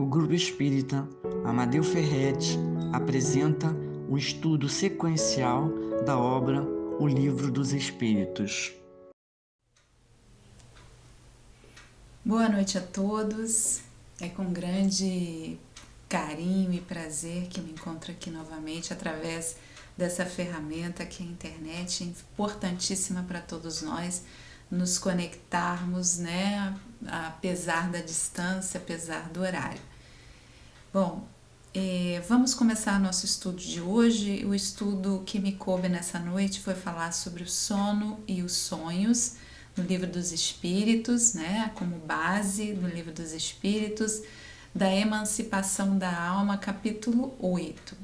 Grupo Espírita Amadeu Ferretti apresenta um estudo sequencial da obra O Livro dos Espíritos. Boa noite a todos. É com grande carinho e prazer que me encontro aqui novamente através dessa ferramenta que é a internet, importantíssima para todos nós nos conectarmos, apesar da distância, apesar do horário. Bom, vamos começar nosso estudo de hoje. O estudo que me coube nessa noite foi falar sobre o sono e os sonhos no Livro dos Espíritos, como base do Livro dos Espíritos, da Emancipação da Alma, capítulo 8.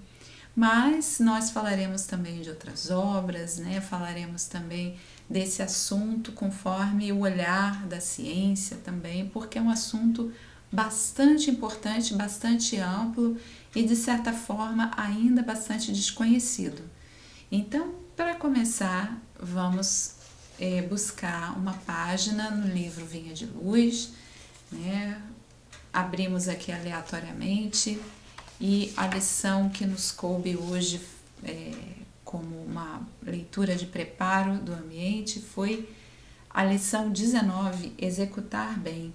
Mas nós falaremos também de outras obras, falaremos também desse assunto conforme o olhar da ciência também, porque é um assunto bastante importante, bastante amplo e de certa forma ainda bastante desconhecido. Então, para começar, vamos buscar uma página no livro Vinha de Luz, abrimos aqui aleatoriamente e a lição que nos coube hoje como uma leitura de preparo do ambiente foi a lição 19, Executar Bem.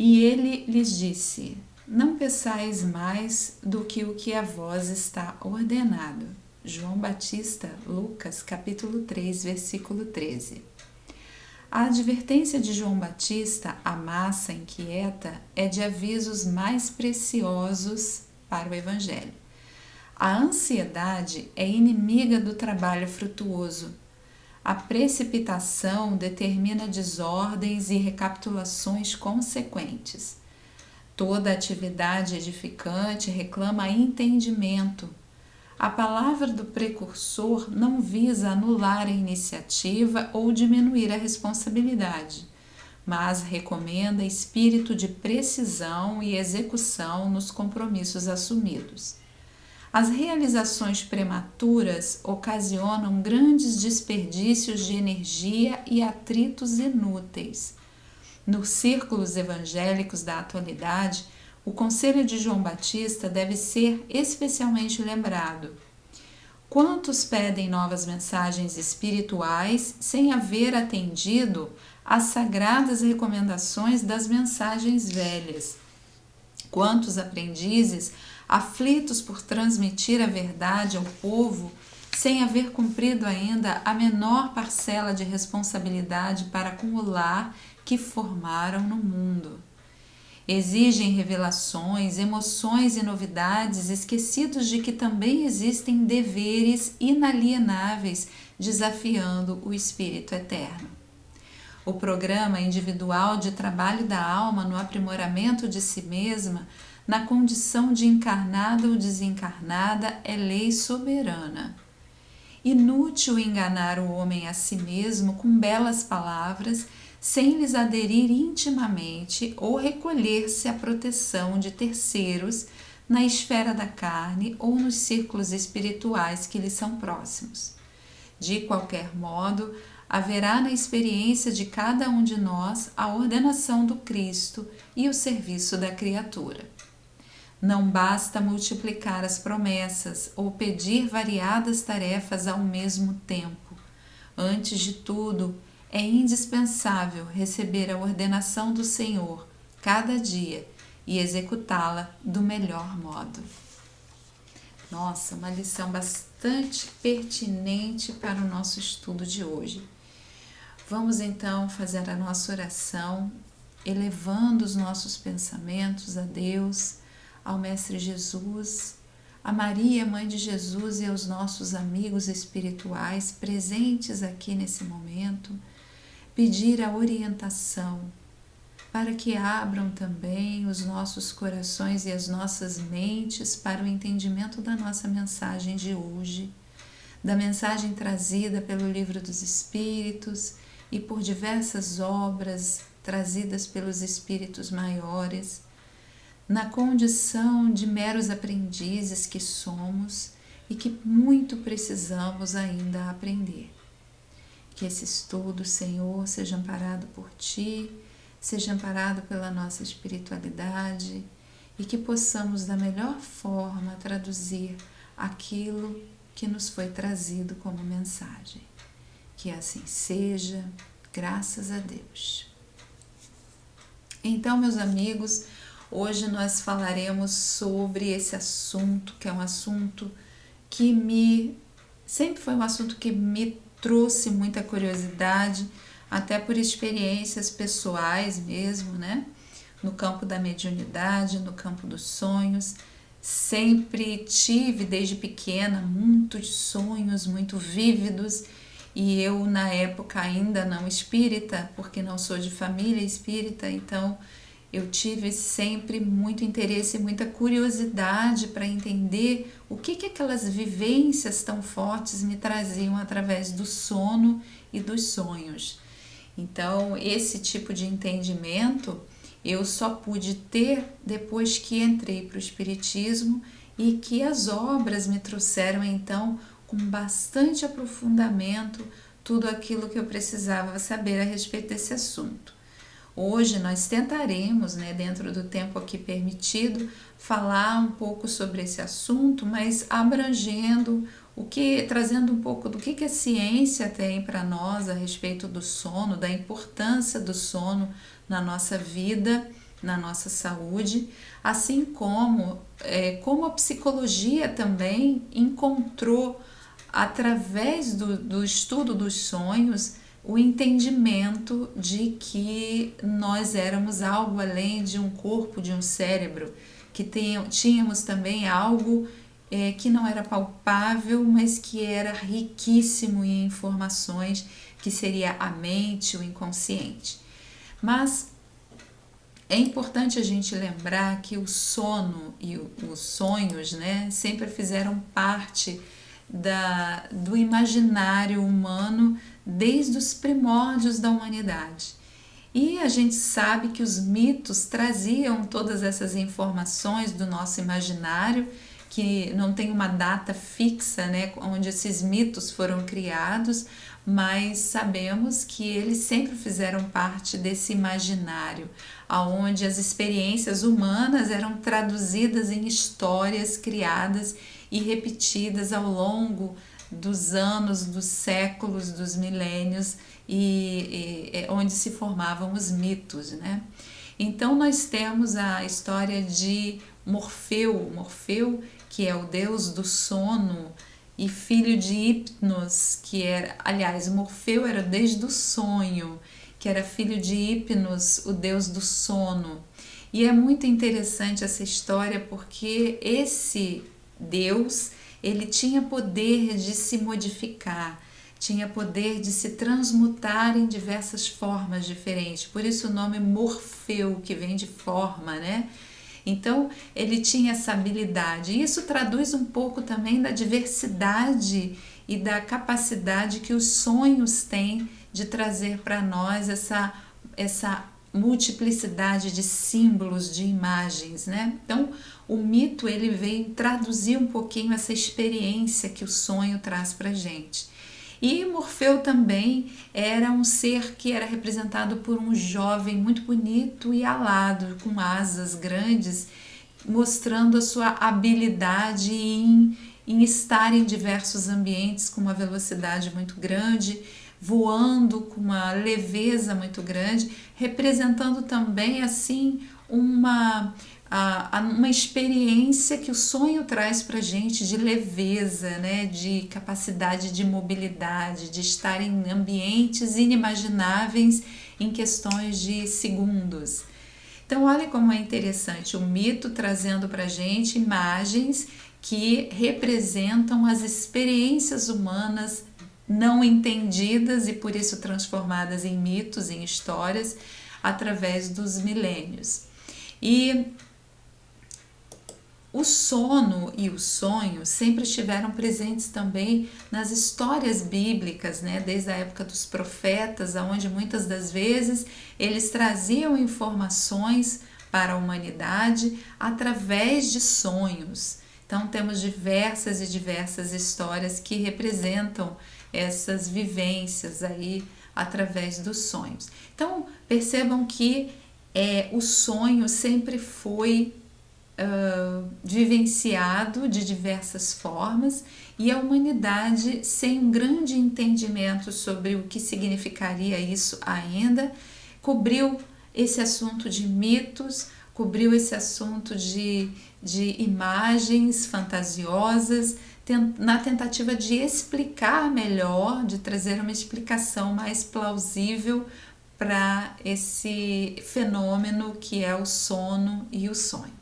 E ele lhes disse: não peçais mais do que o que a vós está ordenado. João Batista, Lucas, capítulo 3, versículo 13. A advertência de João Batista à massa inquieta é de avisos mais preciosos para o Evangelho. A ansiedade é inimiga do trabalho frutuoso. A precipitação determina desordens e recapitulações consequentes. Toda atividade edificante reclama entendimento. A palavra do precursor não visa anular a iniciativa ou diminuir a responsabilidade, mas recomenda espírito de precisão e execução nos compromissos assumidos. As realizações prematuras ocasionam grandes desperdícios de energia e atritos inúteis. Nos círculos evangélicos da atualidade, o conselho de João Batista deve ser especialmente lembrado. Quantos pedem novas mensagens espirituais sem haver atendido às sagradas recomendações das mensagens velhas? Quantos aprendizes aflitos por transmitir a verdade ao povo sem haver cumprido ainda a menor parcela de responsabilidade para com o lar que formaram no mundo? Exigem revelações, emoções e novidades, esquecidos de que também existem deveres inalienáveis desafiando o Espírito Eterno. O programa individual de trabalho da alma no aprimoramento de si mesma, na condição de encarnada ou desencarnada, é lei soberana. Inútil enganar o homem a si mesmo com belas palavras, sem lhes aderir intimamente ou recolher-se à proteção de terceiros na esfera da carne ou nos círculos espirituais que lhes são próximos. De qualquer modo, haverá na experiência de cada um de nós a ordenação do Cristo e o serviço da criatura. Não basta multiplicar as promessas ou pedir variadas tarefas ao mesmo tempo. Antes de tudo, é indispensável receber a ordenação do Senhor cada dia e executá-la do melhor modo. Nossa, uma lição bastante pertinente para o nosso estudo de hoje. Vamos então fazer a nossa oração, elevando os nossos pensamentos a Deus, ao Mestre Jesus, a Maria, Mãe de Jesus e aos nossos amigos espirituais presentes aqui nesse momento, pedir a orientação para que abram também os nossos corações e as nossas mentes para o entendimento da nossa mensagem de hoje, da mensagem trazida pelo Livro dos Espíritos e por diversas obras trazidas pelos Espíritos maiores, na condição de meros aprendizes que somos e que muito precisamos ainda aprender. Que esse estudo, Senhor, seja amparado por Ti, seja amparado pela nossa espiritualidade e que possamos da melhor forma traduzir aquilo que nos foi trazido como mensagem. Que assim seja, graças a Deus. Então, meus amigos, hoje nós falaremos sobre esse assunto, que é um assunto que sempre foi um assunto que me trouxe muita curiosidade, até por experiências pessoais mesmo, né? No campo da mediunidade, no campo dos sonhos. Sempre tive, desde pequena, muitos sonhos muito vívidos, e eu, na época, ainda não espírita, porque não sou de família espírita, então eu tive sempre muito interesse e muita curiosidade para entender o que aquelas vivências tão fortes me traziam através do sono e dos sonhos. Então, esse tipo de entendimento eu só pude ter depois que entrei para o Espiritismo e que as obras me trouxeram, então, com bastante aprofundamento, tudo aquilo que eu precisava saber a respeito desse assunto. Hoje nós tentaremos, dentro do tempo aqui permitido, falar um pouco sobre esse assunto, mas abrangendo trazendo um pouco do que a ciência tem para nós a respeito do sono, da importância do sono na nossa vida, na nossa saúde, assim como a psicologia também encontrou, através do estudo dos sonhos, o entendimento de que nós éramos algo além de um corpo, de um cérebro, que tínhamos também algo que não era palpável, mas que era riquíssimo em informações, que seria a mente, o inconsciente. Mas é importante a gente lembrar que o sono e os sonhos, sempre fizeram parte do imaginário humano desde os primórdios da humanidade. E a gente sabe que os mitos traziam todas essas informações do nosso imaginário, que não tem uma data fixa, onde esses mitos foram criados, mas sabemos que eles sempre fizeram parte desse imaginário, onde as experiências humanas eram traduzidas em histórias criadas e repetidas ao longo dos anos, dos séculos, dos milênios, e onde se formavam os mitos, Então nós temos a história de Morfeu, que é o deus do sono, e filho de Hipnos, que era, aliás, Morfeu era desde o sonho, que era filho de Hipnos, o deus do sono. E é muito interessante essa história porque esse deus, ele tinha poder de se modificar, tinha poder de se transmutar em diversas formas diferentes, por isso o nome Morfeu, que vem de forma, Então, ele tinha essa habilidade, e isso traduz um pouco também da diversidade e da capacidade que os sonhos têm de trazer para nós essa multiplicidade de símbolos, de imagens, Então, o mito, ele veio traduzir um pouquinho essa experiência que o sonho traz para a gente. E Morfeu também era um ser que era representado por um jovem muito bonito e alado, com asas grandes, mostrando a sua habilidade em estar em diversos ambientes com uma velocidade muito grande, voando com uma leveza muito grande, representando também assim uma experiência que o sonho traz para a gente de leveza, de capacidade de mobilidade, de estar em ambientes inimagináveis em questões de segundos. Então, olha como é interessante o mito trazendo para a gente imagens que representam as experiências humanas não entendidas e por isso transformadas em mitos, em histórias, através dos milênios. E o sono e o sonho sempre estiveram presentes também nas histórias bíblicas, desde a época dos profetas, onde muitas das vezes eles traziam informações para a humanidade através de sonhos. Então temos diversas e diversas histórias que representam essas vivências aí através dos sonhos. Então, percebam que o sonho sempre foi vivenciado de diversas formas, e a humanidade, sem um grande entendimento sobre o que significaria isso ainda, cobriu esse assunto de mitos, cobriu esse assunto de imagens fantasiosas, na tentativa de explicar melhor, de trazer uma explicação mais plausível para esse fenômeno que é o sono e o sonho.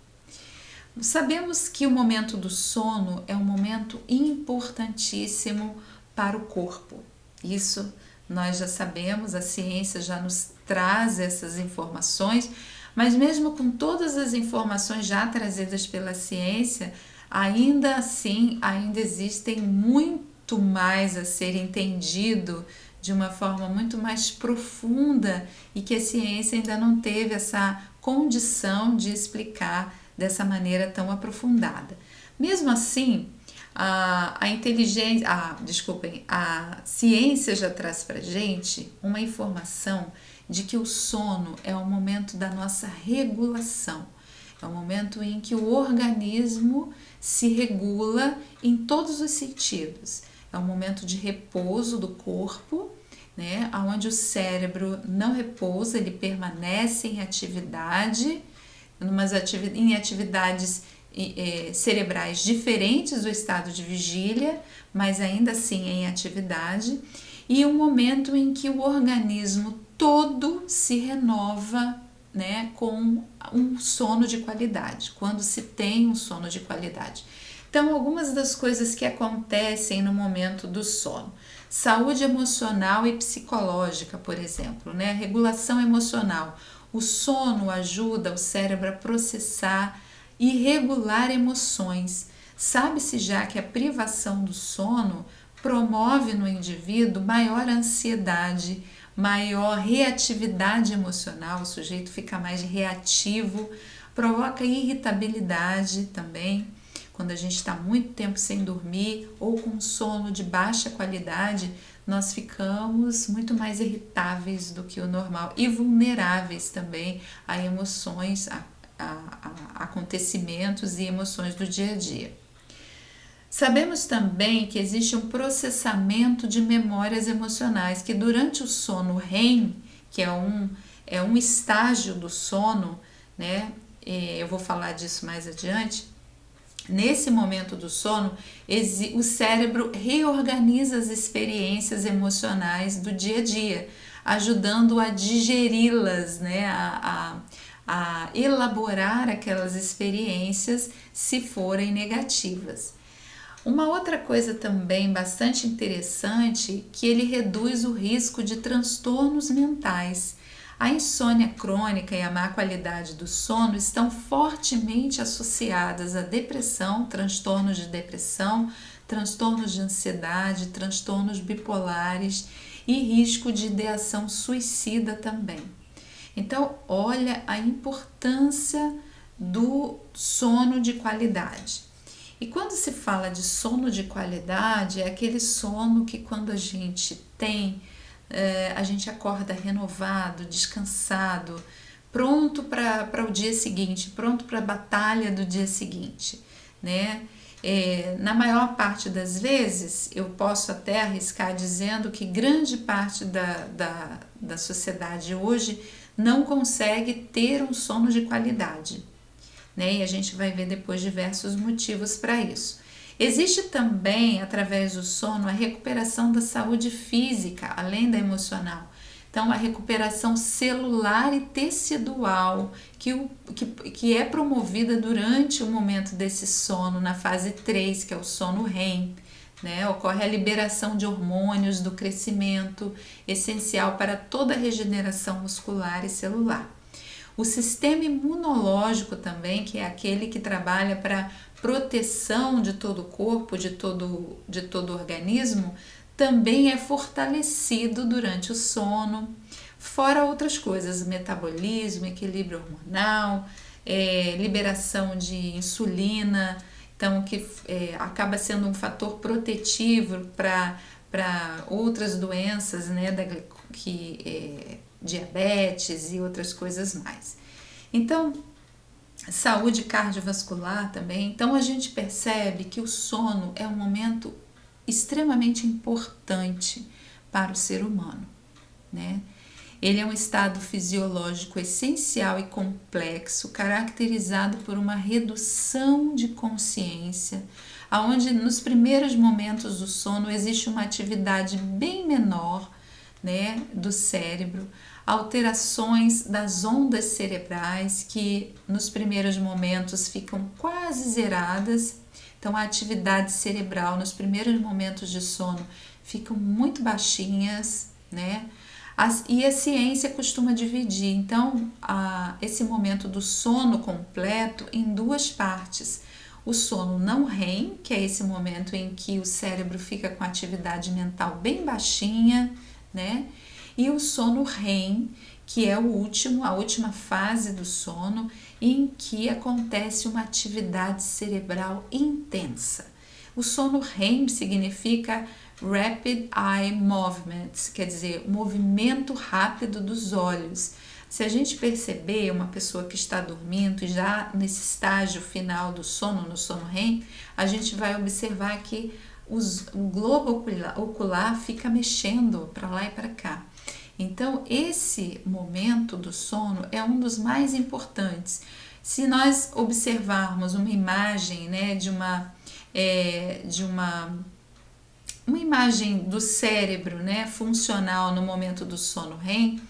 Sabemos que o momento do sono é um momento importantíssimo para o corpo. Isso nós já sabemos, a ciência já nos traz essas informações, mas mesmo com todas as informações já trazidas pela ciência, ainda assim, ainda existem muito mais a ser entendido de uma forma muito mais profunda e que a ciência ainda não teve essa condição de explicar dessa maneira tão aprofundada. Mesmo assim, a ciência já traz para a gente uma informação de que o sono é o momento da nossa regulação, é o momento em que o organismo se regula em todos os sentidos. É um momento de repouso do corpo, né, onde o cérebro não repousa, ele permanece em atividade, em atividades cerebrais diferentes do estado de vigília, mas ainda assim em atividade, e um momento em que o organismo todo se renova, né, com um sono de qualidade, quando se tem um sono de qualidade. Então, algumas das coisas que acontecem no momento do sono: saúde emocional e psicológica, por exemplo, né? Regulação emocional. O sono ajuda o cérebro a processar e regular emoções. Sabe-se já que a privação do sono promove no indivíduo maior ansiedade, maior reatividade emocional, o sujeito fica mais reativo, provoca irritabilidade também. Quando a gente está muito tempo sem dormir ou com sono de baixa qualidade, nós ficamos muito mais irritáveis do que o normal e vulneráveis também a emoções, a acontecimentos e emoções do dia a dia. Sabemos também que existe um processamento de memórias emocionais, que durante o sono REM, que é um estágio do sono, né? Eu vou falar disso mais adiante. Nesse momento do sono, o cérebro reorganiza as experiências emocionais do dia a dia, ajudando a digeri-las, né? A elaborar aquelas experiências se forem negativas. Uma outra coisa também bastante interessante, que ele reduz o risco de transtornos mentais. A insônia crônica e a má qualidade do sono estão fortemente associadas à depressão, transtornos de ansiedade, transtornos bipolares e risco de ideação suicida também. Então, olha a importância do sono de qualidade. E quando se fala de sono de qualidade, é aquele sono que quando a gente tem, a gente acorda renovado, descansado, pronto para o dia seguinte, pronto para a batalha do dia seguinte, né? Na maior parte das vezes, eu posso até arriscar dizendo que grande parte da sociedade hoje não consegue ter um sono de qualidade, né? E a gente vai ver depois diversos motivos para isso. Existe também, através do sono, a recuperação da saúde física, além da emocional. Então, a recuperação celular e tecidual, que é promovida durante o momento desse sono, na fase 3, que é o sono REM. Né? Ocorre a liberação de hormônios do crescimento, essencial para toda a regeneração muscular e celular. O sistema imunológico também, que é aquele que trabalha para proteção de todo o corpo, de todo o organismo, também é fortalecido durante o sono, fora outras coisas, metabolismo, equilíbrio hormonal, liberação de insulina, então que acaba sendo um fator protetivo para outras doenças, né, diabetes e outras coisas mais. Então, saúde cardiovascular também. Então, a gente percebe que o sono é um momento extremamente importante para o ser humano, né? Ele é um estado fisiológico essencial e complexo, caracterizado por uma redução de consciência, onde nos primeiros momentos do sono existe uma atividade bem menor, né, do cérebro, alterações das ondas cerebrais que nos primeiros momentos ficam quase zeradas. Então, a atividade cerebral nos primeiros momentos de sono ficam muito baixinhas, né? E a ciência costuma dividir, então, esse momento do sono completo em duas partes. O sono não REM, que é esse momento em que o cérebro fica com a atividade mental bem baixinha, né? E o sono REM, que é a última fase do sono, em que acontece uma atividade cerebral intensa. O sono REM significa Rapid Eye Movements, quer dizer, movimento rápido dos olhos. Se a gente perceber uma pessoa que está dormindo, já nesse estágio final do sono, no sono REM, a gente vai observar que o globo ocular fica mexendo para lá e para cá. Então, esse momento do sono é um dos mais importantes. Se nós observarmos uma imagem, né, de uma imagem do cérebro, né, funcional no momento do sono REM,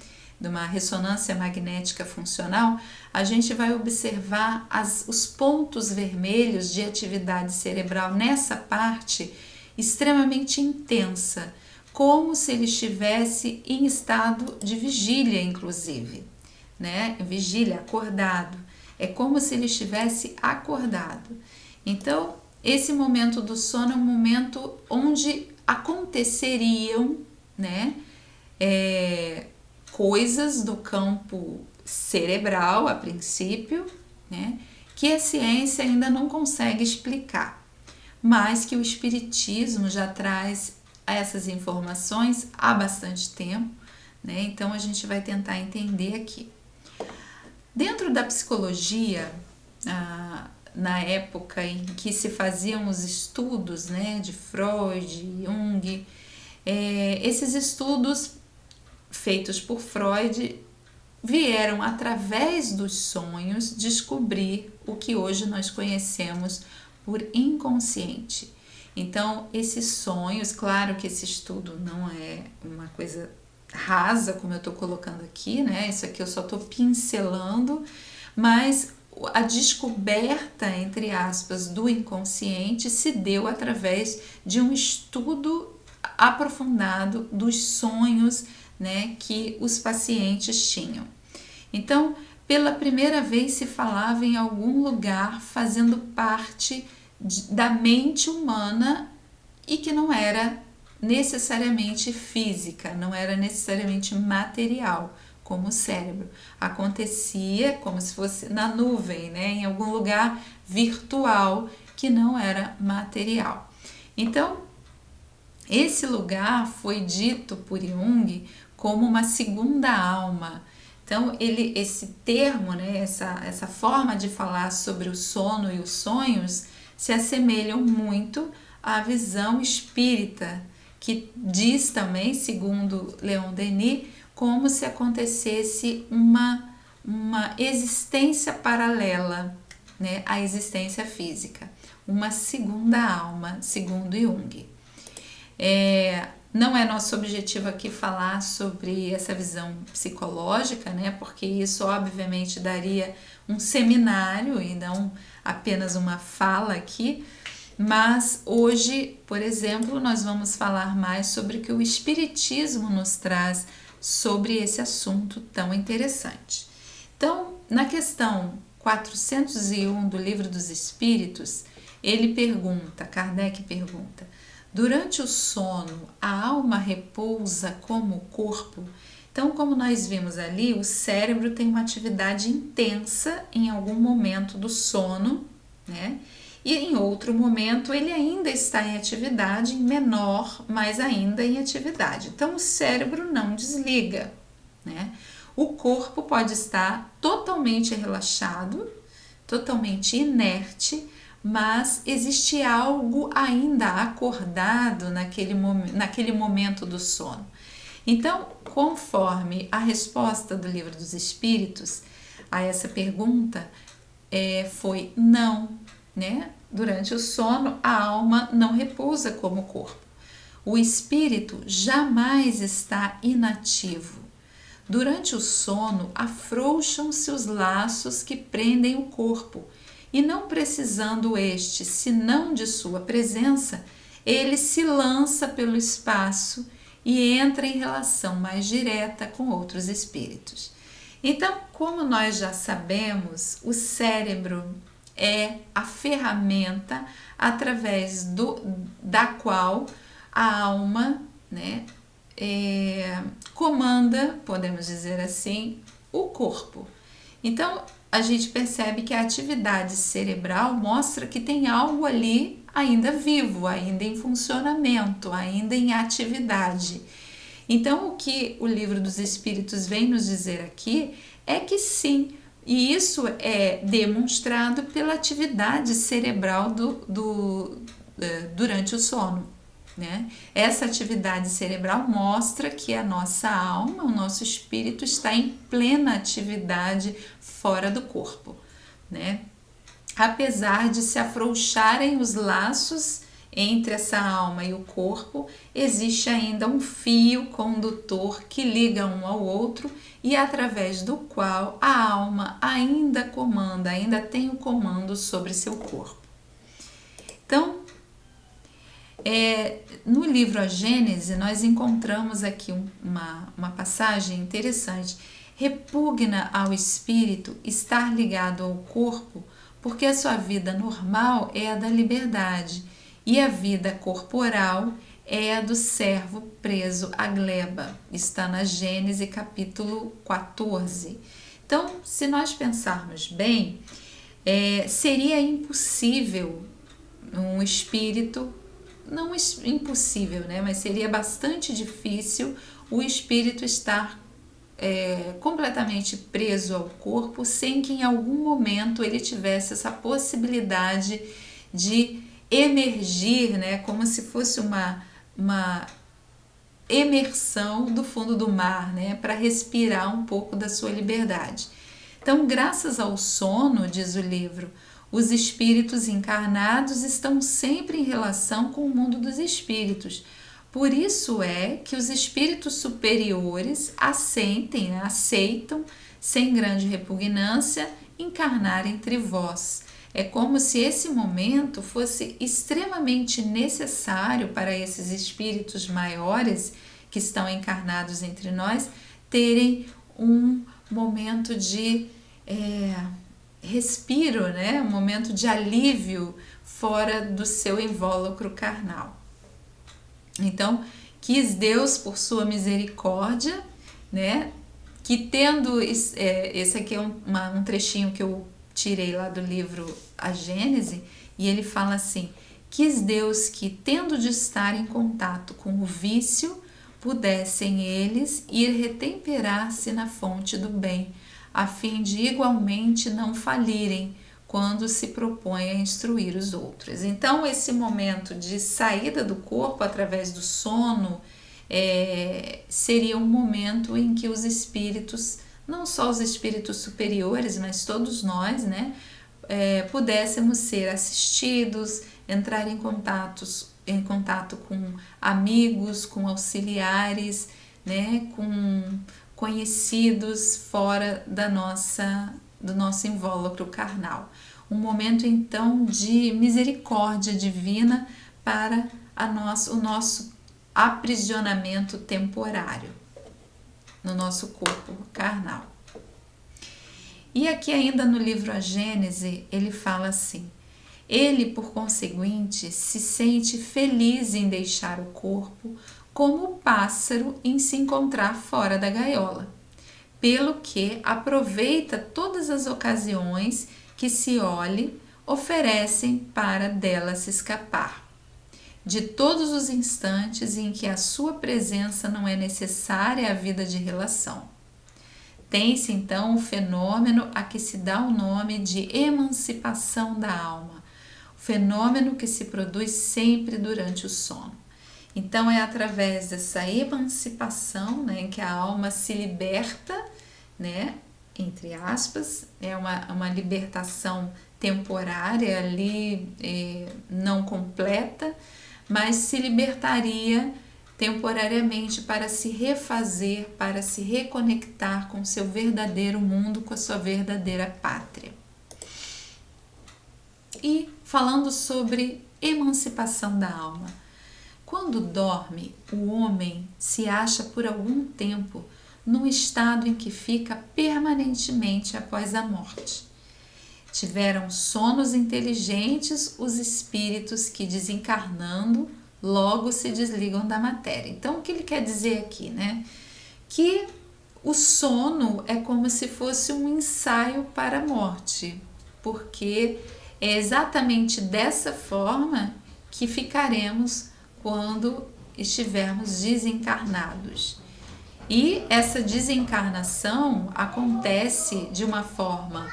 de uma ressonância magnética funcional, a gente vai observar os pontos vermelhos de atividade cerebral nessa parte extremamente intensa, como se ele estivesse em estado de vigília, inclusive, né? Vigília, acordado. É como se ele estivesse acordado. Então, esse momento do sono é um momento onde aconteceriam, né, coisas do campo cerebral, a princípio, né, que a ciência ainda não consegue explicar, mas que o espiritismo já traz essas informações há bastante tempo, né? Então a gente vai tentar entender aqui. Dentro da psicologia, na época em que se faziam os estudos, né, de Freud, Jung, esses estudos feitos por Freud vieram, através dos sonhos, descobrir o que hoje nós conhecemos por inconsciente. Então, esses sonhos, claro que esse estudo não é uma coisa rasa, como eu estou colocando aqui, né? Isso aqui eu só estou pincelando, mas a descoberta, entre aspas, do inconsciente se deu através de um estudo aprofundado dos sonhos, né, que os pacientes tinham. Então, pela primeira vez se falava em algum lugar fazendo parte da mente humana e que não era necessariamente física, não era necessariamente material, como o cérebro. Acontecia como se fosse na nuvem, né, em algum lugar virtual que não era material. Então, esse lugar foi dito por Jung como uma segunda alma. Então, esse termo, né, essa forma de falar sobre o sono e os sonhos se assemelham muito à visão espírita, que diz também, segundo Leon Denis, como se acontecesse uma existência paralela, né, à existência física, uma segunda alma, segundo Jung. Não é nosso objetivo aqui falar sobre essa visão psicológica, né? Porque isso obviamente daria um seminário e não apenas uma fala aqui, mas hoje, por exemplo, nós vamos falar mais sobre o que o Espiritismo nos traz sobre esse assunto tão interessante. Então, na questão 401 do Livro dos Espíritos, Kardec pergunta: durante o sono, a alma repousa como o corpo? Então, como nós vimos ali, o cérebro tem uma atividade intensa em algum momento do sono, né? e em outro momento ele ainda está em atividade, menor, mas ainda em atividade. Então o cérebro não desliga, né? O corpo pode estar totalmente relaxado, totalmente inerte, mas existe algo ainda acordado naquele momento do sono. Então, conforme a resposta do Livro dos Espíritos a essa pergunta foi não, né? Durante o sono, a alma não repousa como o corpo. O espírito jamais está inativo. Durante o sono, afrouxam-se os laços que prendem o corpo, e não precisando este, senão de sua presença, ele se lança pelo espaço e entra em relação mais direta com outros espíritos. Então, como nós já sabemos, o cérebro é a ferramenta através da qual a alma, né, comanda, podemos dizer assim, o corpo. Então, a gente percebe que a atividade cerebral mostra que tem algo ali ainda vivo, ainda em funcionamento, ainda em atividade. Então, o que o Livro dos Espíritos vem nos dizer aqui é que sim, e isso é demonstrado pela atividade cerebral durante o sono, né? Essa atividade cerebral mostra que a nossa alma, o nosso espírito está em plena atividade fora do corpo, né? Apesar de se afrouxarem os laços entre essa alma e o corpo, existe ainda um fio condutor que liga um ao outro e através do qual a alma ainda comanda, ainda tem o comando sobre seu corpo. Então, no livro A Gênese, nós encontramos aqui uma passagem interessante. Repugna ao espírito estar ligado ao corpo, porque a sua vida normal é a da liberdade e a vida corporal é a do servo preso à gleba. Está na Gênese capítulo 14. Então, se nós pensarmos bem, seria impossível um espírito, não impossível, né? Mas seria bastante difícil o espírito estar completamente preso ao corpo sem que em algum momento ele tivesse essa possibilidade de emergir, né? Como se fosse uma emersão do fundo do mar, né? Para respirar um pouco da sua liberdade. Então, graças ao sono, diz o livro, os espíritos encarnados estão sempre em relação com o mundo dos espíritos. Por isso é que os espíritos superiores aceitam, sem grande repugnância, encarnar entre vós. É como se esse momento fosse extremamente necessário para esses espíritos maiores que estão encarnados entre nós terem um momento de respiro, né? Um momento de alívio fora do seu invólucro carnal. Então, quis Deus, por sua misericórdia, né? Que tendo, esse aqui é um trechinho que eu tirei lá do livro A Gênese, e ele fala assim: quis Deus que, tendo de estar em contato com o vício, pudessem eles ir retemperar-se na fonte do bem, a fim de igualmente não falirem quando se propõe a instruir os outros. Então, esse momento de saída do corpo através do sono seria um momento em que os espíritos, não só os espíritos superiores, mas todos nós, né, pudéssemos ser assistidos, entrar em contato com amigos, com auxiliares, né, com conhecidos fora do nosso invólucro carnal. Um momento então de misericórdia divina para o nosso aprisionamento temporário no nosso corpo carnal. E aqui ainda no livro A Gênese, ele fala assim: ele, por conseguinte, se sente feliz em deixar o corpo, como o pássaro em se encontrar fora da gaiola, pelo que aproveita todas as ocasiões que se olhe oferecem para dela se escapar, de todos os instantes em que a sua presença não é necessária à vida de relação. Tem-se então o fenômeno a que se dá o nome de emancipação da alma, o fenômeno que se produz sempre durante o sono. Então é através dessa emancipação, né, em que a alma se liberta, né, entre aspas, é uma libertação temporária ali, não completa, mas se libertaria temporariamente para se refazer, para se reconectar com seu verdadeiro mundo, com a sua verdadeira pátria. E falando sobre emancipação da alma. Quando dorme, o homem se acha por algum tempo num estado em que fica permanentemente após a morte. Tiveram sonos inteligentes os espíritos que, desencarnando, logo se desligam da matéria. Então, o que ele quer dizer aqui, né? Que o sono é como se fosse um ensaio para a morte, porque é exatamente dessa forma que ficaremos quando estivermos desencarnados. E essa desencarnação acontece de uma forma,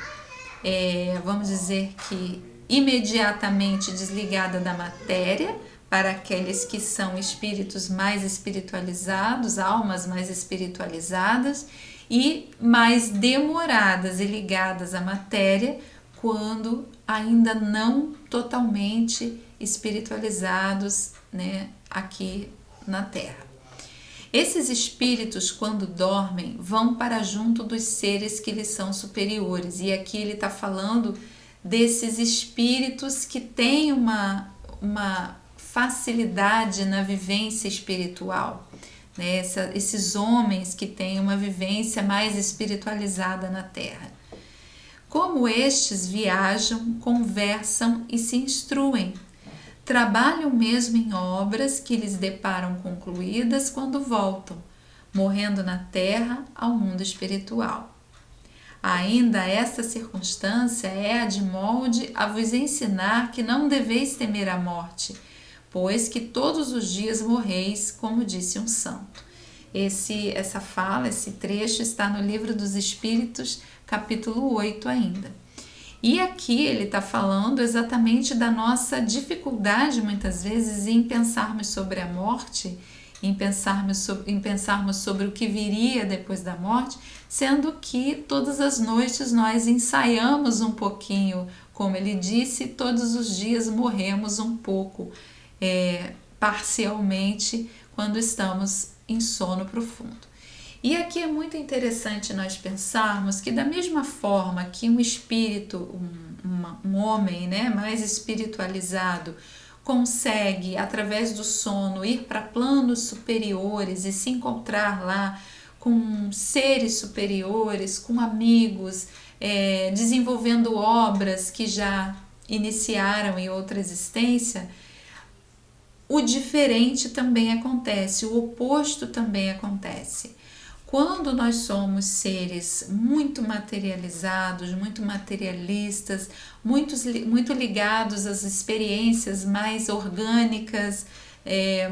vamos dizer que imediatamente desligada da matéria, para aqueles que são espíritos mais espiritualizados, almas mais espiritualizadas, e mais demoradas e ligadas à matéria, quando ainda não totalmente espiritualizados, né, aqui na Terra. Esses espíritos, quando dormem, vão para junto dos seres que lhes são superiores. E aqui ele está falando desses espíritos que têm uma facilidade na vivência espiritual, né? Esses homens que têm uma vivência mais espiritualizada na Terra. Como estes viajam, conversam e se instruem, trabalham mesmo em obras que lhes deparam concluídas quando voltam, morrendo na Terra ao mundo espiritual. Ainda esta circunstância é a de molde a vos ensinar que não deveis temer a morte, pois que todos os dias morreis, como disse um santo. Essa fala, esse trecho está no Livro dos Espíritos, capítulo 8 ainda. E aqui ele está falando exatamente da nossa dificuldade, muitas vezes, em pensarmos sobre a morte, em pensarmos sobre o que viria depois da morte, sendo que todas as noites nós ensaiamos um pouquinho, como ele disse, todos os dias morremos um pouco, parcialmente, quando estamos em sono profundo. E aqui é muito interessante nós pensarmos que, da mesma forma que um espírito, um homem, né, mais espiritualizado, consegue, através do sono, ir para planos superiores e se encontrar lá com seres superiores, com amigos, desenvolvendo obras que já iniciaram em outra existência, o diferente também acontece, o oposto também acontece. Quando nós somos seres muito materializados, muito materialistas, muito ligados às experiências mais orgânicas,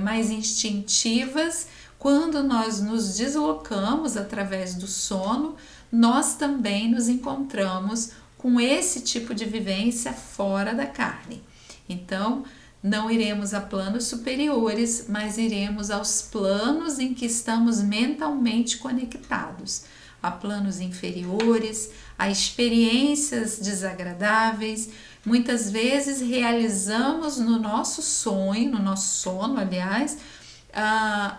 mais instintivas, quando nós nos deslocamos através do sono, nós também nos encontramos com esse tipo de vivência fora da carne. Então, não iremos a planos superiores, mas iremos aos planos em que estamos mentalmente conectados, a planos inferiores, a experiências desagradáveis. Muitas vezes realizamos no nosso sono, aliás,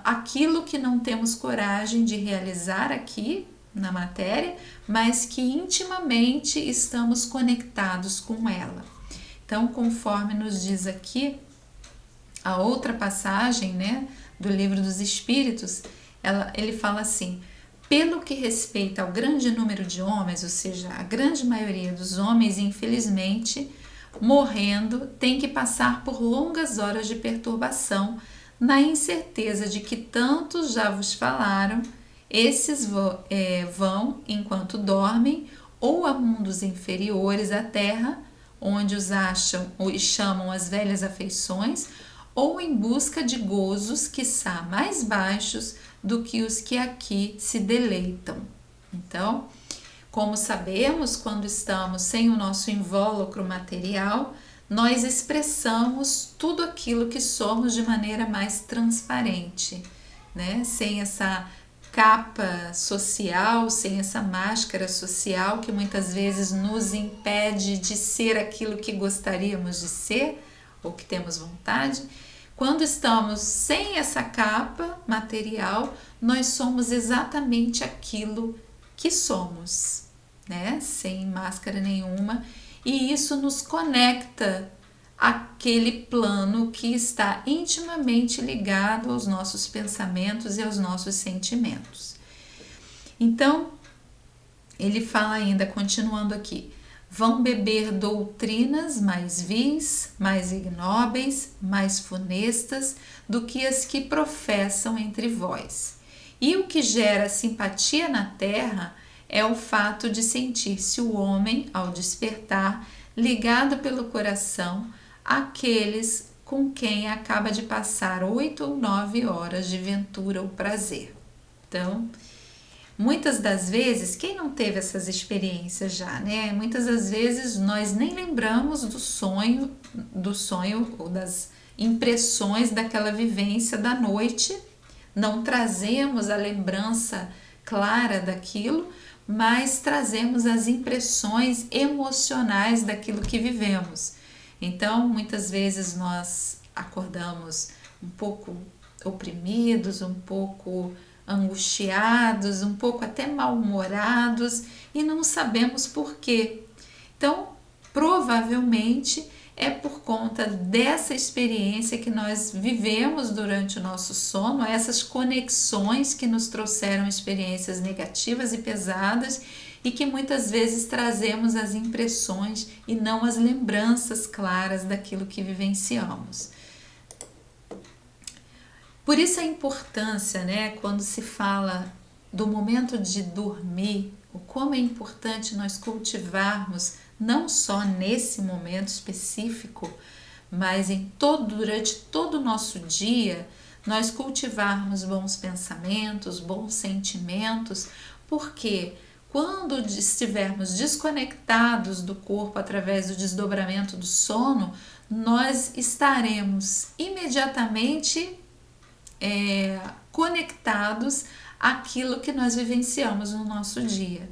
aquilo que não temos coragem de realizar aqui na matéria, mas que intimamente estamos conectados com ela. Então, conforme nos diz aqui a outra passagem, né, do Livro dos Espíritos, ele fala assim: pelo que respeita ao grande número de homens, ou seja, a grande maioria dos homens, infelizmente, morrendo, tem que passar por longas horas de perturbação, na incerteza de que tantos já vos falaram, esses vão, enquanto dormem, ou a mundos inferiores à Terra, onde os acham e chamam as velhas afeições, ou em busca de gozos quiçá mais baixos do que os que aqui se deleitam. Então, como sabemos, quando estamos sem o nosso invólucro material, nós expressamos tudo aquilo que somos de maneira mais transparente, né? Sem essa capa social, sem essa máscara social que muitas vezes nos impede de ser aquilo que gostaríamos de ser ou que temos vontade. Quando estamos sem essa capa material, nós somos exatamente aquilo que somos, né? Sem máscara nenhuma, e isso nos conecta àquele plano que está intimamente ligado aos nossos pensamentos e aos nossos sentimentos. Então, ele fala ainda, continuando aqui: vão beber doutrinas mais vis, mais ignóbeis, mais funestas do que as que professam entre vós. E o que gera simpatia na terra é o fato de sentir-se o homem, ao despertar, ligado pelo coração àqueles com quem acaba de passar 8 ou 9 horas de ventura ou prazer. Então, muitas das vezes, quem não teve essas experiências já, né? Muitas das vezes nós nem lembramos do sonho ou das impressões daquela vivência da noite, não trazemos a lembrança clara daquilo, mas trazemos as impressões emocionais daquilo que vivemos. Então, muitas vezes nós acordamos um pouco oprimidos, um pouco angustiados, um pouco até mal-humorados e não sabemos por quê. Então, provavelmente é por conta dessa experiência que nós vivemos durante o nosso sono, essas conexões que nos trouxeram experiências negativas e pesadas e que muitas vezes trazemos as impressões e não as lembranças claras daquilo que vivenciamos. Por isso a importância, né, quando se fala do momento de dormir, o como é importante nós cultivarmos, não só nesse momento específico, mas durante todo o nosso dia, nós cultivarmos bons pensamentos, bons sentimentos, porque quando estivermos desconectados do corpo através do desdobramento do sono, nós estaremos imediatamente conectados àquilo que nós vivenciamos no nosso dia.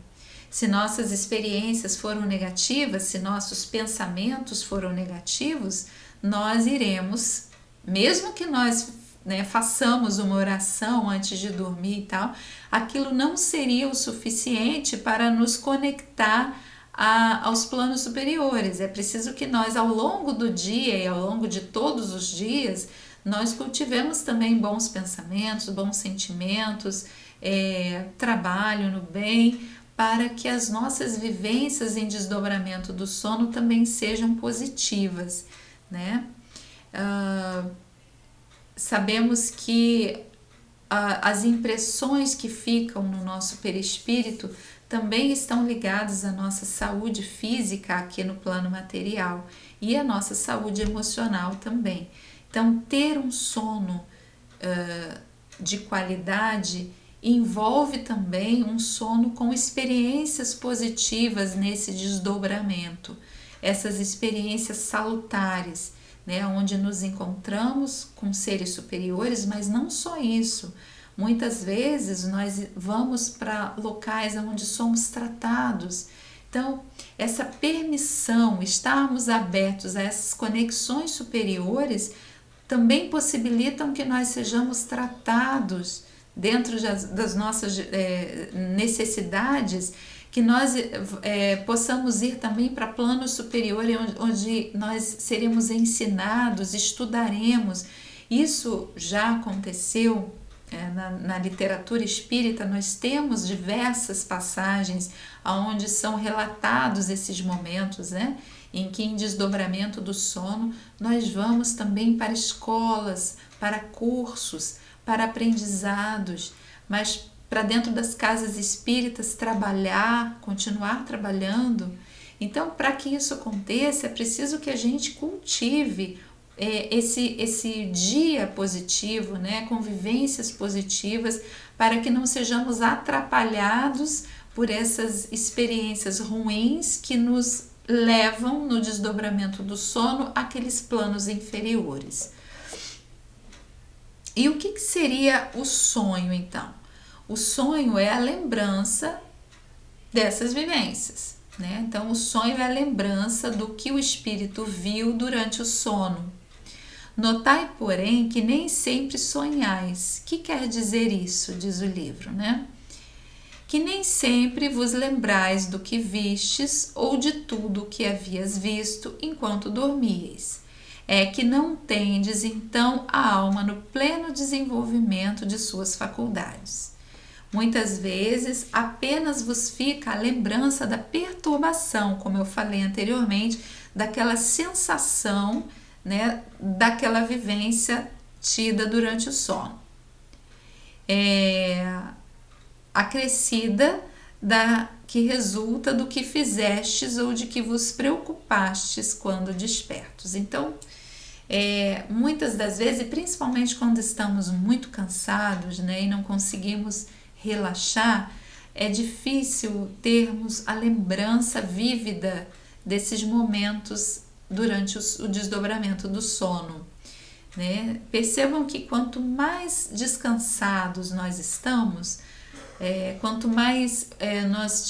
Se nossas experiências foram negativas, se nossos pensamentos foram negativos, nós iremos, mesmo que nós façamos uma oração antes de dormir e tal, aquilo não seria o suficiente para nos conectar aos planos superiores. É preciso que nós, ao longo do dia e ao longo de todos os dias, nós cultivemos também bons pensamentos, bons sentimentos, trabalho no bem, para que as nossas vivências em desdobramento do sono também sejam positivas, né? Sabemos que as impressões que ficam no nosso perispírito também estão ligadas à nossa saúde física aqui no plano material e à nossa saúde emocional também. Então, ter um sono de qualidade envolve também um sono com experiências positivas nesse desdobramento, essas experiências salutares, né, onde nos encontramos com seres superiores, mas não só isso. Muitas vezes nós vamos para locais onde somos tratados. Então, essa permissão, estarmos abertos a essas conexões superiores, também possibilitam que nós sejamos tratados dentro das nossas necessidades, que nós possamos ir também para planos superiores, onde nós seremos ensinados, estudaremos. Isso já aconteceu na literatura espírita. Nós temos diversas passagens onde são relatados esses momentos, né? Em que, em desdobramento do sono, nós vamos também para escolas, para cursos, para aprendizados, mas para dentro das casas espíritas continuar trabalhando. Então, para que isso aconteça, é preciso que a gente cultive esse dia positivo, né? Convivências positivas, para que não sejamos atrapalhados por essas experiências ruins que nos levam no desdobramento do sono àqueles planos inferiores. E o que seria o sonho, então? O sonho é a lembrança dessas vivências, né? Então, o sonho é a lembrança do que o espírito viu durante o sono. Notai, porém, que nem sempre sonhais. Que quer dizer isso, diz o livro, né? Que nem sempre vos lembrais do que vistes ou de tudo o que havias visto enquanto dormíeis. É que não tendes, então, a alma no pleno desenvolvimento de suas faculdades. Muitas vezes, apenas vos fica a lembrança da perturbação, como eu falei anteriormente, daquela sensação, né, daquela vivência tida durante o sono. Acrescida que resulta do que fizestes ou de que vos preocupastes quando despertos. Então, muitas das vezes, e principalmente quando estamos muito cansados, né, e não conseguimos relaxar, é difícil termos a lembrança vívida desses momentos durante o desdobramento do sono, né? Percebam que quanto mais descansados nós estamos, quanto mais nós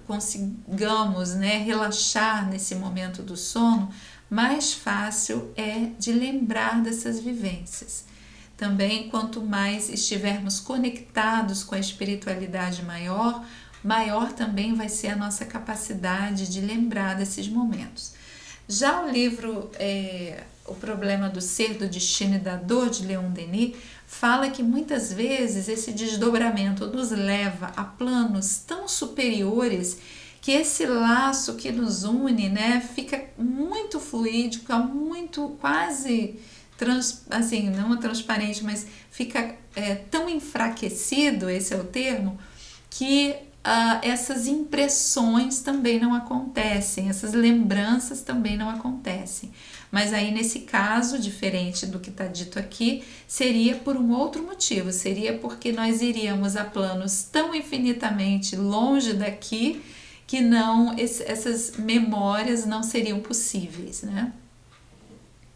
consigamos, né, relaxar nesse momento do sono, mais fácil é de lembrar dessas vivências. Também, quanto mais estivermos conectados com a espiritualidade maior, maior também vai ser a nossa capacidade de lembrar desses momentos. Já o livro O Problema do Ser, do Destino e da Dor, de Leon Denis, fala que muitas vezes esse desdobramento nos leva a planos tão superiores que esse laço que nos une, né, fica muito fluido, fica muito quase assim, não transparente, mas fica tão enfraquecido, esse é o termo, que essas impressões também não acontecem, essas lembranças também não acontecem. Mas aí, nesse caso, diferente do que está dito aqui, seria por um outro motivo, seria porque nós iríamos a planos tão infinitamente longe daqui que essas memórias não seriam possíveis, né?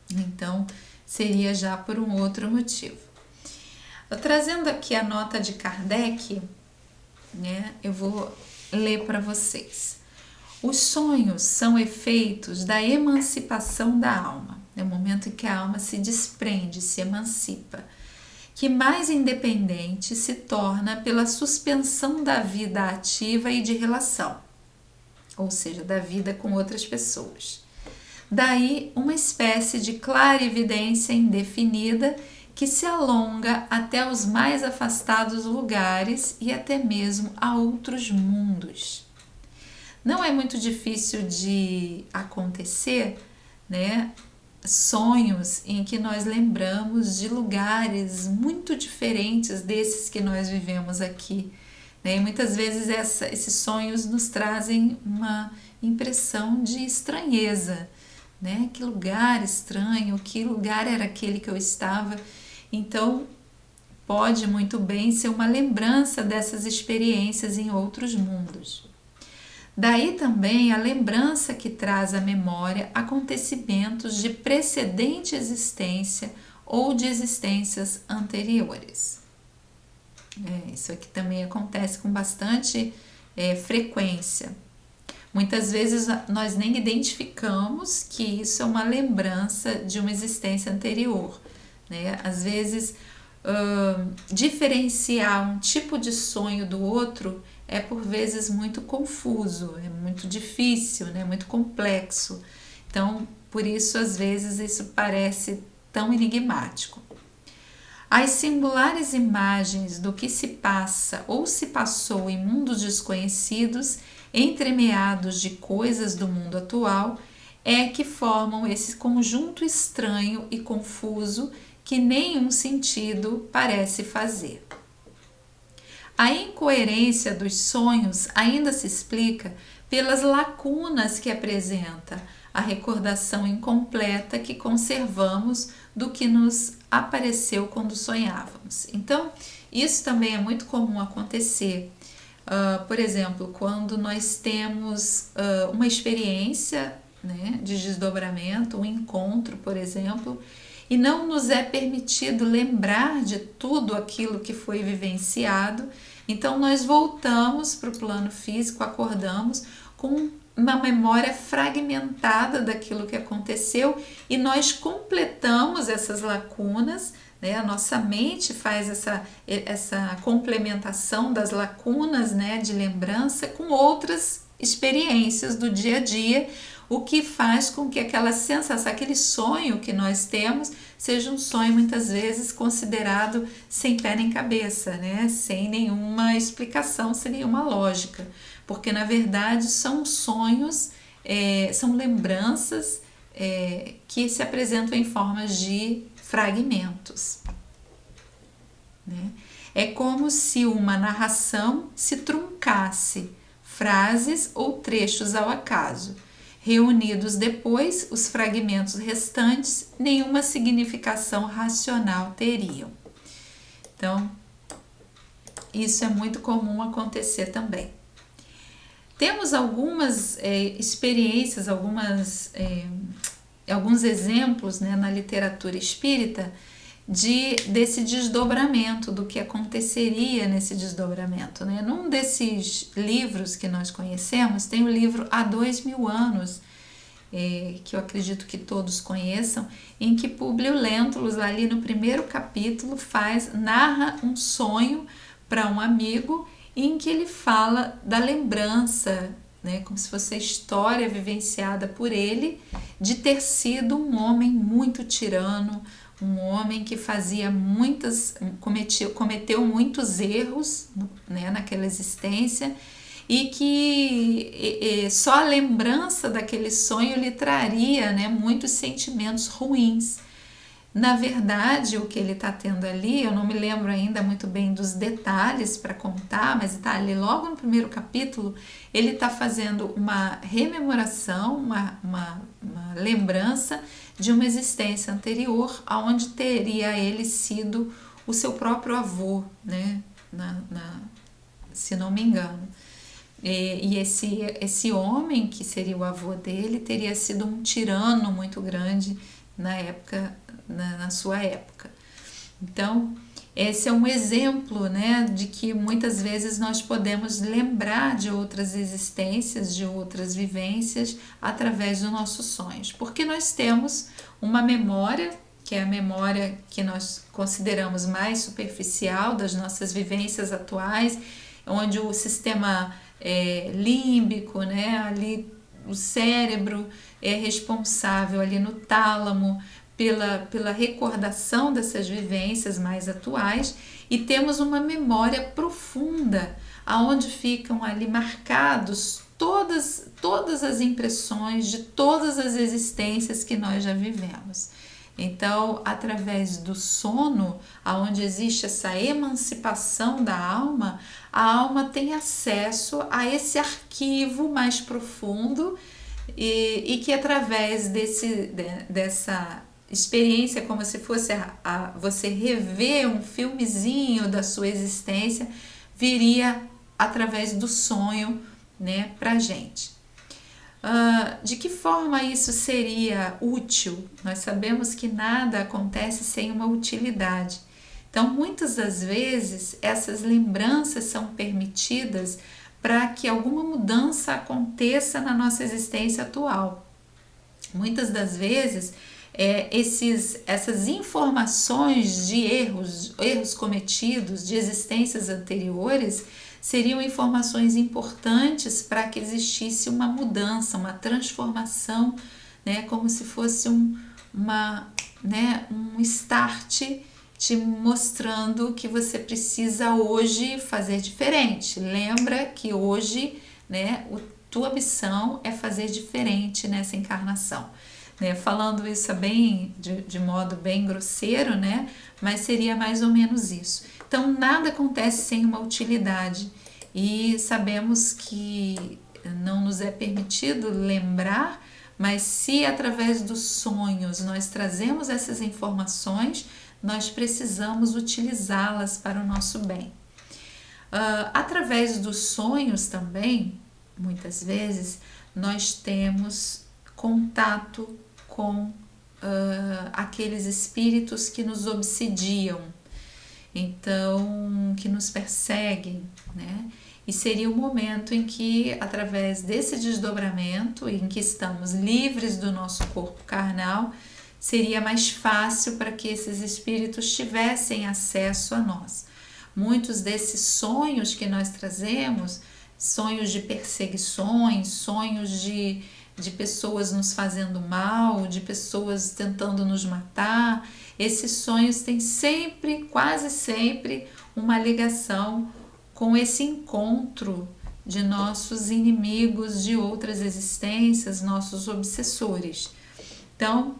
Então, seria já por um outro motivo. Trazendo aqui a nota de Kardec, né, eu vou ler para vocês. Os sonhos são efeitos da emancipação da alma, é o momento em que a alma se desprende, se emancipa, que mais independente se torna pela suspensão da vida ativa e de relação, ou seja, da vida com outras pessoas. Daí uma espécie de clarividência indefinida que se alonga até os mais afastados lugares e até mesmo a outros mundos. Não é muito difícil de acontecer, né, sonhos em que nós lembramos de lugares muito diferentes desses que nós vivemos aqui, né? E muitas vezes esses sonhos nos trazem uma impressão de estranheza, né? Que lugar estranho, que lugar era aquele que eu estava? Então, pode muito bem ser uma lembrança dessas experiências em outros mundos. Daí também a lembrança que traz à memória acontecimentos de precedente existência ou de existências anteriores. Isso aqui também acontece com bastante frequência. Muitas vezes nós nem identificamos que isso é uma lembrança de uma existência anterior, né? Às vezes, diferenciar um tipo de sonho do outro é por vezes muito confuso, é muito difícil, né? Muito complexo. Então, por isso, às vezes, isso parece tão enigmático. As singulares imagens do que se passa ou se passou em mundos desconhecidos, entremeados de coisas do mundo atual, é que formam esse conjunto estranho e confuso que nenhum sentido parece fazer. A incoerência dos sonhos ainda se explica pelas lacunas que apresenta, a recordação incompleta que conservamos do que nos apareceu quando sonhávamos. Então, isso também é muito comum acontecer. Por exemplo, quando nós temos uma experiência, né, de desdobramento, um encontro, por exemplo, e não nos é permitido lembrar de tudo aquilo que foi vivenciado, então nós voltamos para o plano físico, acordamos com uma memória fragmentada daquilo que aconteceu e nós completamos essas lacunas, né? A nossa mente faz essa complementação das lacunas, né, de lembrança com outras experiências do dia a dia, o que faz com que aquela sensação, aquele sonho que nós temos, seja um sonho muitas vezes considerado sem pé nem cabeça, né? Sem nenhuma explicação, sem nenhuma lógica, porque na verdade são sonhos, são lembranças que se apresentam em formas de fragmentos, né? É como se uma narração se truncasse, frases ou trechos ao acaso. Reunidos depois, os fragmentos restantes nenhuma significação racional teriam. Então, isso é muito comum acontecer também. Temos algumas experiências, alguns exemplos, né, na literatura espírita desse desdobramento, do que aconteceria nesse desdobramento, né? Num desses livros que nós conhecemos, tem o livro Há 2000 Anos, que eu acredito que todos conheçam, em que Públio Lentulus, ali no primeiro capítulo, narra um sonho para um amigo, em que ele fala da lembrança, né, como se fosse a história vivenciada por ele, de ter sido um homem muito tirano, um homem que cometeu muitos erros, né, naquela existência, e que só a lembrança daquele sonho lhe traria, né, muitos sentimentos ruins. Na verdade, o que ele está tendo ali, eu não me lembro ainda muito bem dos detalhes para contar, mas está ali logo no primeiro capítulo, ele está fazendo uma rememoração, uma lembrança de uma existência anterior, onde teria ele sido o seu próprio avô, né? Se não me engano. E esse homem, que seria o avô dele, teria sido um tirano muito grande na época, na sua época. Então, esse é um exemplo, né, de que muitas vezes nós podemos lembrar de outras existências, de outras vivências através dos nossos sonhos, porque nós temos uma memória, que é a memória que nós consideramos mais superficial das nossas vivências atuais, onde o sistema límbico, né, ali o cérebro é responsável ali no tálamo pela recordação dessas vivências mais atuais, e temos uma memória profunda, aonde ficam ali marcados todas as impressões de todas as existências que nós já vivemos. Então, através do sono, aonde existe essa emancipação da alma, a alma tem acesso a esse arquivo mais profundo, e que através dessa experiência, como se fosse você rever um filmezinho da sua existência, viria através do sonho, né, pra gente. De que forma isso seria útil? Nós sabemos que nada acontece sem uma utilidade. Então, muitas das vezes, essas lembranças são permitidas para que alguma mudança aconteça na nossa existência atual. Muitas das vezes, essas informações de erros cometidos, de existências anteriores, seriam informações importantes para que existisse uma mudança, uma transformação, né, como se fosse um start te mostrando que você precisa hoje fazer diferente. Lembra que hoje, né, tua missão é fazer diferente nessa encarnação. Né, falando isso de modo bem grosseiro, né, mas seria mais ou menos isso. Então, nada acontece sem uma utilidade, e sabemos que não nos é permitido lembrar, mas se através dos sonhos nós trazemos essas informações, nós precisamos utilizá-las para o nosso bem. Através dos sonhos também, muitas vezes, nós temos contato com aqueles espíritos que nos obsidiam, então, que nos perseguem, né? E seria o momento em que, através desse desdobramento, em que estamos livres do nosso corpo carnal, seria mais fácil para que esses espíritos tivessem acesso a nós. Muitos desses sonhos que nós trazemos, sonhos de perseguições, sonhos de pessoas nos fazendo mal, de pessoas tentando nos matar, esses sonhos têm sempre, quase sempre, uma ligação com esse encontro de nossos inimigos de outras existências, nossos obsessores. Então,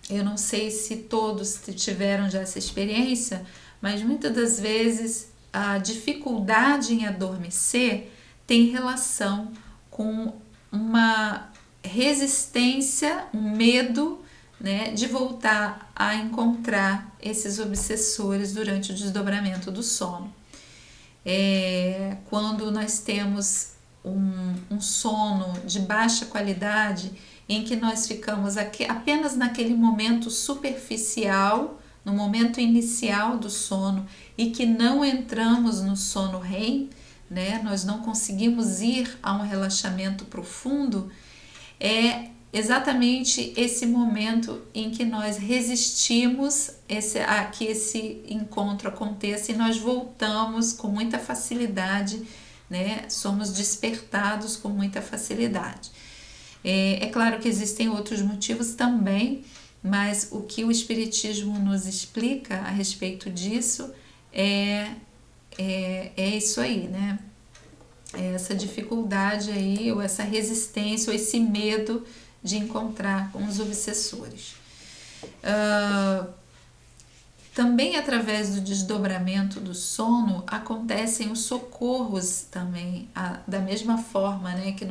eu não sei se todos tiveram já essa experiência, mas muitas das vezes a dificuldade em adormecer tem relação com uma resistência, um medo, né, de voltar a encontrar esses obsessores durante o desdobramento do sono. Quando nós temos um sono de baixa qualidade, em que nós ficamos apenas naquele momento superficial, no momento inicial do sono, e que não entramos no sono REM, né? Nós não conseguimos ir a um relaxamento profundo, é exatamente esse momento em que nós resistimos a que esse encontro aconteça e nós voltamos com muita facilidade, né? Somos despertados com muita facilidade. É claro que existem outros motivos também, mas o que o Espiritismo nos explica a respeito disso é isso aí, né? Essa dificuldade aí, ou essa resistência, ou esse medo de encontrar com os obsessores. Também através do desdobramento do sono acontecem os socorros também, da mesma forma, né, que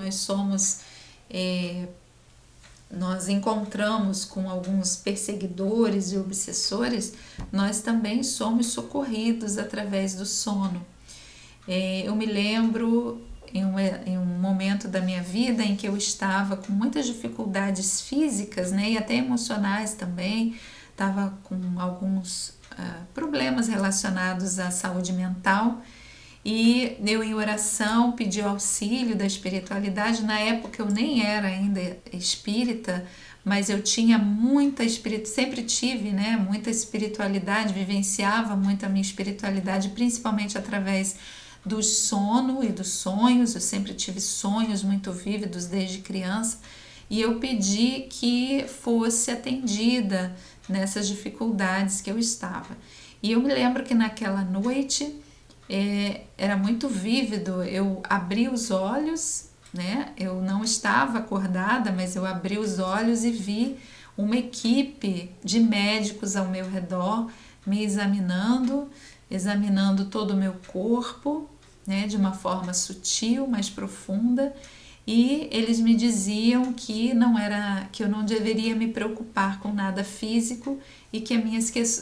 nós encontramos com alguns perseguidores e obsessores, nós também somos socorridos através do sono. Eu me lembro em um momento da minha vida em que eu estava com muitas dificuldades físicas, né, e até emocionais também, estava com alguns problemas relacionados à saúde mental, e eu em oração pedi o auxílio da espiritualidade. Na época eu nem era ainda espírita, mas eu tinha sempre tive, né, muita espiritualidade, vivenciava muito a minha espiritualidade, principalmente através do sono e dos sonhos. Eu sempre tive sonhos muito vívidos desde criança, e eu pedi que fosse atendida nessas dificuldades que eu estava. E eu me lembro que naquela noite era muito vívido. Eu abri os olhos, né? Eu não estava acordada, mas eu abri os olhos e vi uma equipe de médicos ao meu redor me examinando todo o meu corpo, né? De uma forma sutil, mais profunda, e eles me diziam que eu não deveria me preocupar com nada físico e que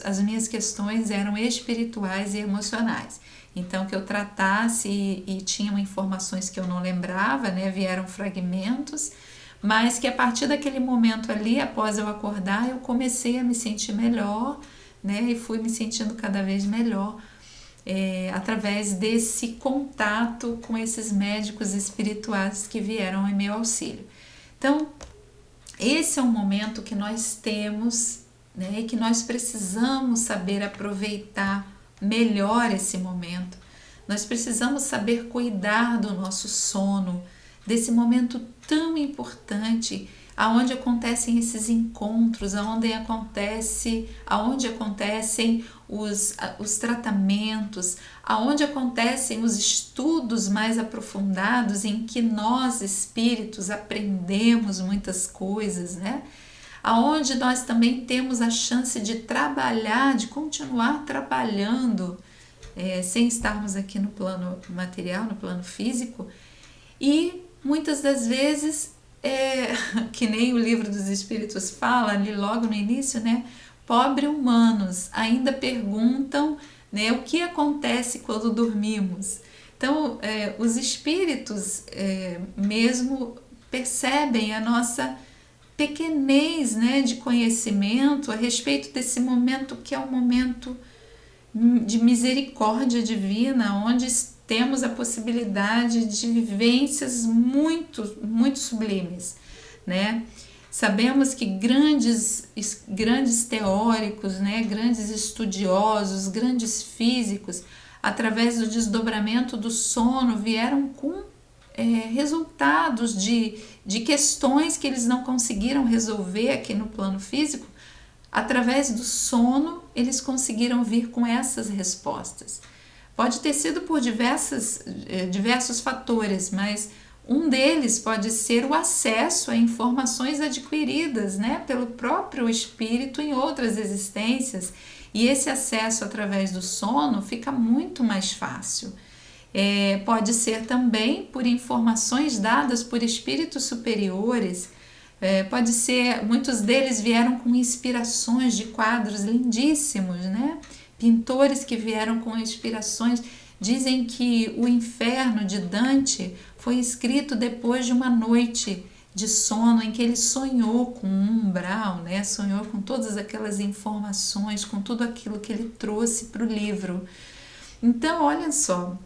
as minhas questões eram espirituais e emocionais. Então, que eu tratasse, e tinham informações que eu não lembrava, né? Vieram fragmentos, mas que a partir daquele momento ali, após eu acordar, eu comecei a me sentir melhor, né? E fui me sentindo cada vez melhor através desse contato com esses médicos espirituais que vieram em meu auxílio. Então, esse é um momento que nós temos, né? E que nós precisamos saber aproveitar melhor esse momento. Nós precisamos saber cuidar do nosso sono, desse momento tão importante, aonde acontecem esses encontros, aonde acontecem os tratamentos, aonde acontecem os estudos mais aprofundados, em que nós espíritos aprendemos muitas coisas, né? Aonde nós também temos a chance de trabalhar, de continuar trabalhando, sem estarmos aqui no plano material, no plano físico, e muitas das vezes, que nem o Livro dos Espíritos fala ali logo no início, né? Pobre humanos, ainda perguntam, né, o que acontece quando dormimos. Então, os espíritos mesmo percebem a nossa pequenez, né, de conhecimento a respeito desse momento que é um momento de misericórdia divina, onde temos a possibilidade de vivências muito, muito sublimes, né? Sabemos que grandes teóricos, né, grandes estudiosos, grandes físicos, através do desdobramento do sono, vieram com resultados de questões que eles não conseguiram resolver aqui no plano físico. Através do sono, eles conseguiram vir com essas respostas. Pode ter sido por diversos fatores, mas um deles pode ser o acesso a informações adquiridas, né, pelo próprio espírito em outras existências, e esse acesso através do sono fica muito mais fácil. Pode ser também por informações dadas por espíritos superiores. Pode ser, muitos deles vieram com inspirações de quadros lindíssimos, né? Pintores que vieram com inspirações. Dizem que o Inferno de Dante foi escrito depois de uma noite de sono em que ele sonhou com um umbral, né? Sonhou com todas aquelas informações, com tudo aquilo que ele trouxe para o livro. Então, olha só,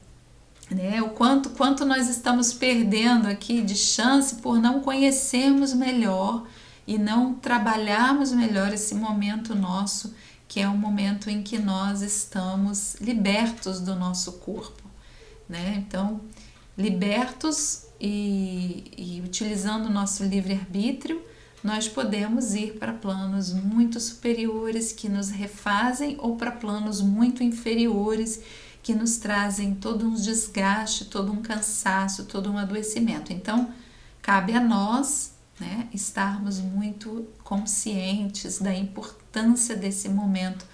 né, o quanto nós estamos perdendo aqui de chance por não conhecermos melhor e não trabalharmos melhor esse momento nosso, que é um momento em que nós estamos libertos do nosso corpo, né? Então, libertos e utilizando o nosso livre-arbítrio, nós podemos ir para planos muito superiores que nos refazem ou para planos muito inferiores que nos trazem todo um desgaste, todo um cansaço, todo um adoecimento. Então, cabe a nós, né, estarmos muito conscientes da importância desse momento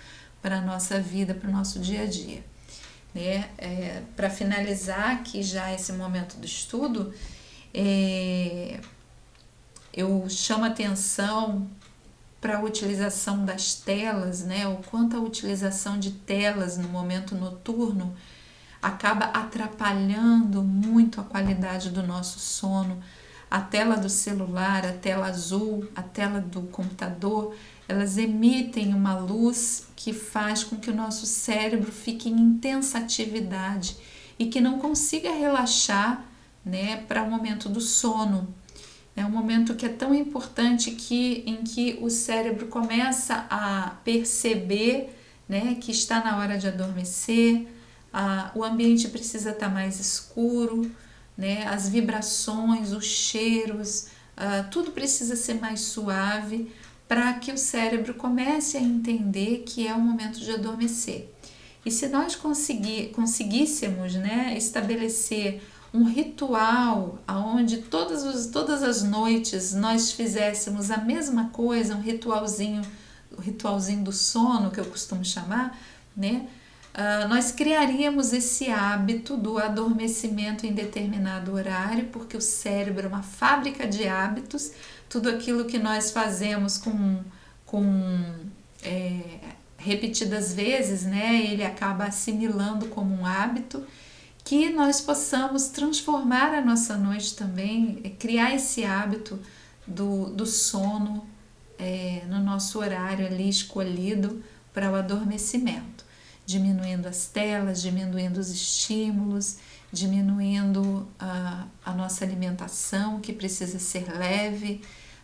para a nossa vida, para o nosso dia a dia. Né? Para finalizar aqui já esse momento do estudo, eu chamo atenção para a utilização das telas, né? O quanto a utilização de telas no momento noturno acaba atrapalhando muito a qualidade do nosso sono. A tela do celular, a tela azul, a tela do computador, elas emitem uma luz que faz com que o nosso cérebro fique em intensa atividade e que não consiga relaxar, né, para o momento do sono. É um momento que é tão importante em que o cérebro começa a perceber, né, que está na hora de adormecer, o ambiente precisa estar mais escuro, né, as vibrações, os cheiros, tudo precisa ser mais suave para que o cérebro comece a entender que é o momento de adormecer. E se nós conseguíssemos, né, estabelecer um ritual onde todas as noites nós fizéssemos a mesma coisa, um ritualzinho do sono, que eu costumo chamar, né? Nós criaríamos esse hábito do adormecimento em determinado horário, porque o cérebro é uma fábrica de hábitos. Tudo aquilo que nós fazemos repetidas vezes, né? Ele acaba assimilando como um hábito. Que nós possamos transformar a nossa noite também, criar esse hábito do sono no nosso horário ali escolhido para o adormecimento, diminuindo as telas, diminuindo os estímulos, diminuindo a nossa alimentação, que precisa ser leve.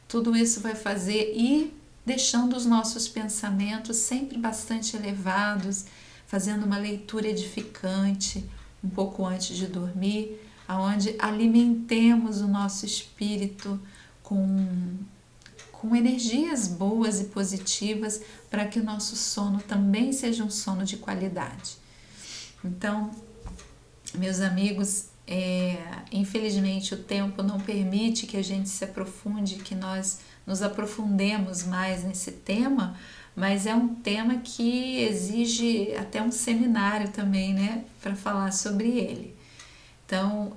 Tudo isso vai fazer e deixando os nossos pensamentos sempre bastante elevados, fazendo uma leitura edificante, um pouco antes de dormir, aonde alimentemos o nosso espírito com energias boas e positivas para que o nosso sono também seja um sono de qualidade. Então, meus amigos, infelizmente o tempo não permite que a gente se aprofunde, que nós nos aprofundemos mais nesse tema, mas é um tema que exige até um seminário também, né, para falar sobre ele. Então,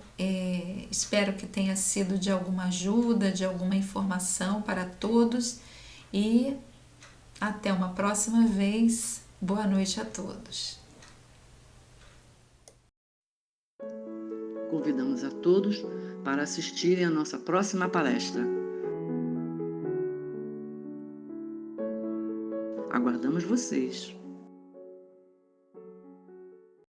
espero que tenha sido de alguma ajuda, de alguma informação para todos e até uma próxima vez. Boa noite a todos. Convidamos a todos para assistirem à nossa próxima palestra. Aguardamos vocês!